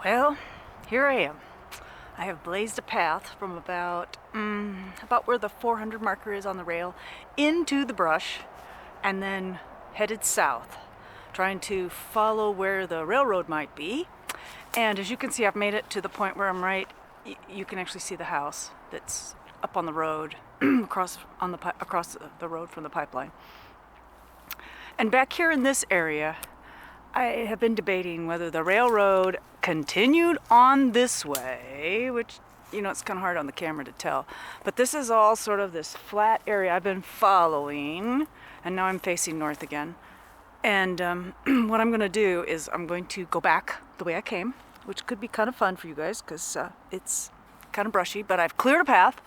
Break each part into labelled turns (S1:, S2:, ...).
S1: Well, here I am. I have blazed a path from about where the 400 marker is on the rail into the brush and then headed south, trying to follow where the railroad might be. And as you can see, I've made it to the point where I'm right. You can actually see the house that's up on the road, across the road from the pipeline. And back here in this area, I have been debating whether the railroad continued on this way, which, it's kind of hard on the camera to tell. But this is all sort of this flat area I've been following, and now I'm facing north again. And what I'm going to do is I'm going to go back the way I came, which could be kind of fun for you guys because it's kind of brushy, but I've cleared a path,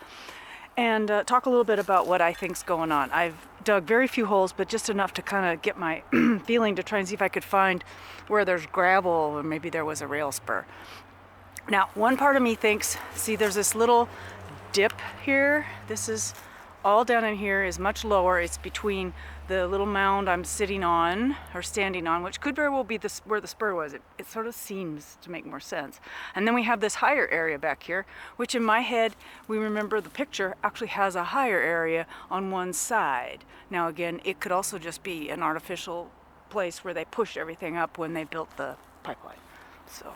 S1: and talk a little bit about what I think's going on. I've dug very few holes, but just enough to kind of get my feeling to try and see if I could find where there's gravel or maybe there was a rail spur. Now, one part of me thinks, see, there's this little dip here. This is all down in here is much lower. It's between the little mound I'm sitting on or standing on, which could very well be where the spur was. It sort of seems to make more sense. And then we have this higher area back here, which in my head, we remember the picture actually has a higher area on one side. Now again, it could also just be an artificial place where they pushed everything up when they built the pipeline. So,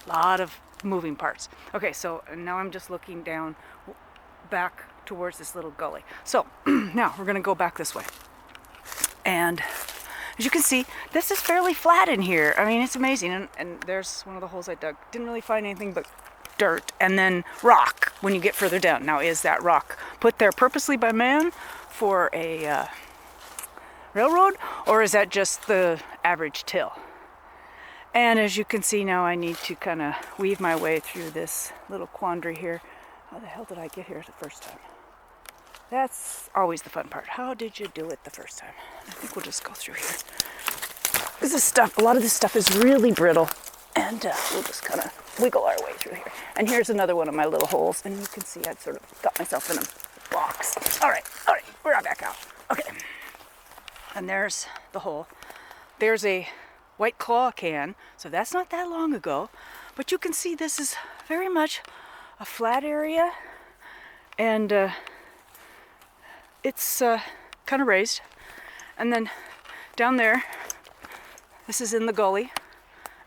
S1: a lot of moving parts. Okay, so now I'm just looking down back towards this little gully. So now we're going to go back this way. And as you can see, this is fairly flat in here. I mean, it's amazing. And there's one of the holes I dug. Didn't really find anything but dirt and then rock when you get further down. Now, is that rock put there purposely by man for a railroad, or is that just the average till? And as you can see now, I need to kind of weave my way through this little quandary here. How the hell did I get here the first time? That's always the fun part. How did you do it the first time? I think we'll just go through here. A lot of this stuff is really brittle, and we'll just kind of wiggle our way through here. And here's another one of my little holes, and you can see I've sort of got myself in a box. All right, we're back out. Okay, and there's the hole. There's a White Claw can, so that's not that long ago, but you can see this is very much a flat area, and it's kind of raised. And then down there, this is in the gully.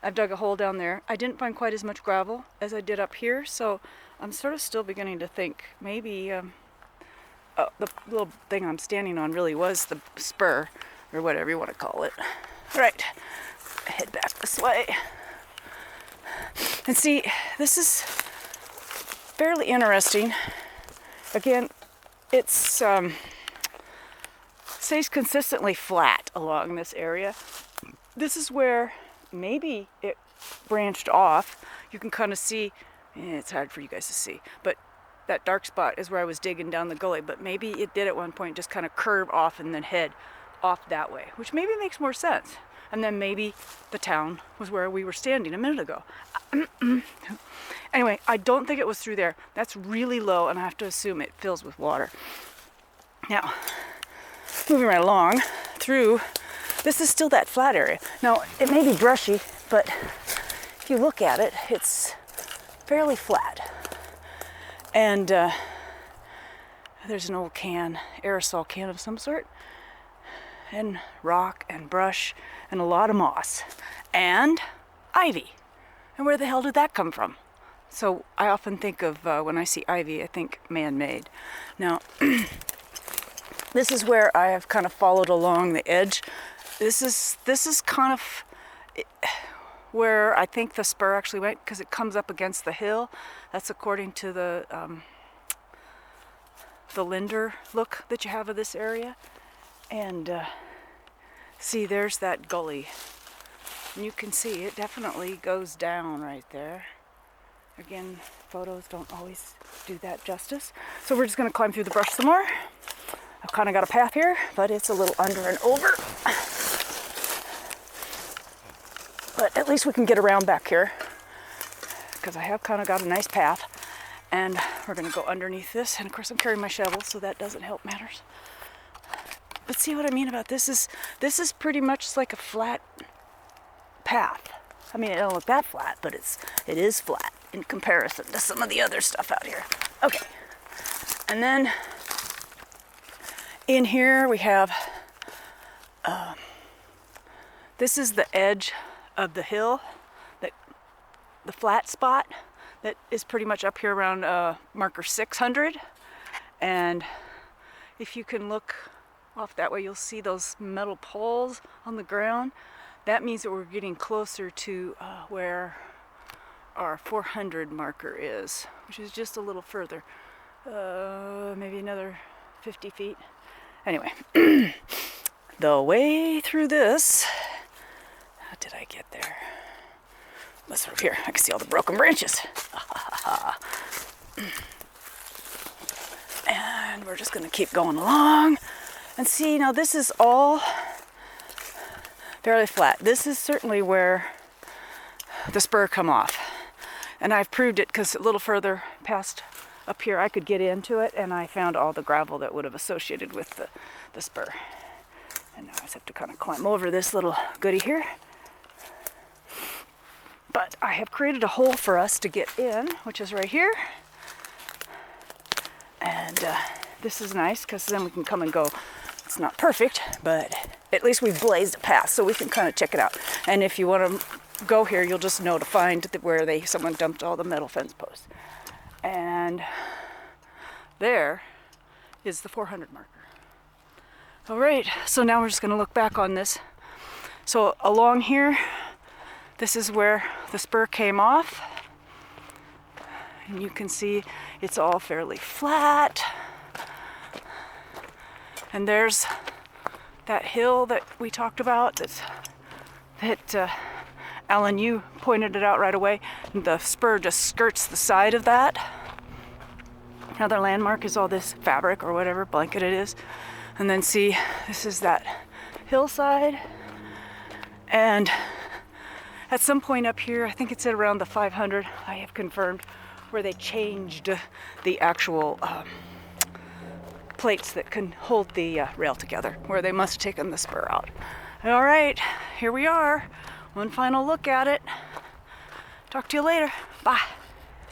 S1: I've dug a hole down there. I didn't find quite as much gravel as I did up here, so I'm sort of still beginning to think maybe the little thing I'm standing on really was the spur, or whatever you want to call it. All right, head back this way. And see, this is fairly interesting. Again, it's stays consistently flat along this area. This is where maybe it branched off. You can kind of see, it's hard for you guys to see, but that dark spot is where I was digging down the gully, but maybe it did at one point just kind of curve off and then head off that way, which maybe makes more sense. And then maybe the town was where we were standing a minute ago. Anyway, I don't think it was through there. That's really low, and I have to assume it fills with water. Now, moving right along through, this is still that flat area. Now, it may be brushy, but if you look at it, it's fairly flat. And there's an old can, aerosol can of some sort, and rock and brush and a lot of moss and ivy. And where the hell did that come from? So I often think of, when I see ivy, I think man-made. Now, this is where I have kind of followed along the edge. This is kind of where I think the spur actually went, because it comes up against the hill. That's according to the Linder look that you have of this area. And see, there's that gully. And you can see it definitely goes down right there. Again, photos don't always do that justice. So we're just going to climb through the brush some more. I've kind of got a path here, but it's a little under and over. But at least we can get around back here, because I have kind of got a nice path. And we're going to go underneath this. And of course I'm carrying my shovel, so that doesn't help matters. But see what I mean about this is pretty much like a flat path. I mean, it don't look that flat, but it is flat in comparison to some of the other stuff out here. Okay, and then in here we have, this is the edge of the hill, the flat spot that is pretty much up here around marker 600. And if you can look off that way, you'll see those metal poles on the ground. That means that we're getting closer to where our 400 marker is, which is just a little further, maybe another 50 feet. Anyway, the way through this, how did I get there? Let's over here. I can see all the broken branches. And we're just gonna keep going along and see. Now this is all fairly flat. This is certainly where the spur come off. And I've proved it because a little further past up here I could get into it, and I found all the gravel that would have associated with the spur. And now I just have to kind of climb over this little goodie here. But I have created a hole for us to get in, which is right here. And this is nice because then we can come and go. It's not perfect, but at least we've blazed a path so we can kind of check it out. And if you want to go here, you'll just know to find where someone dumped all the metal fence posts. And there is the 400 marker. All right, so now we're just going to look back on this. So along here, this is where the spur came off. And you can see it's all fairly flat. And there's that hill that we talked about that Alan, you pointed it out right away. The spur just skirts the side of that. Another landmark is all this fabric or whatever blanket it is. And then see, this is that hillside. And at some point up here, I think it's at around the 500, I have confirmed, where they changed the actual plates that can hold the rail together, where they must have taken the spur out. All right, here we are. One final look at it. Talk to you later. Bye.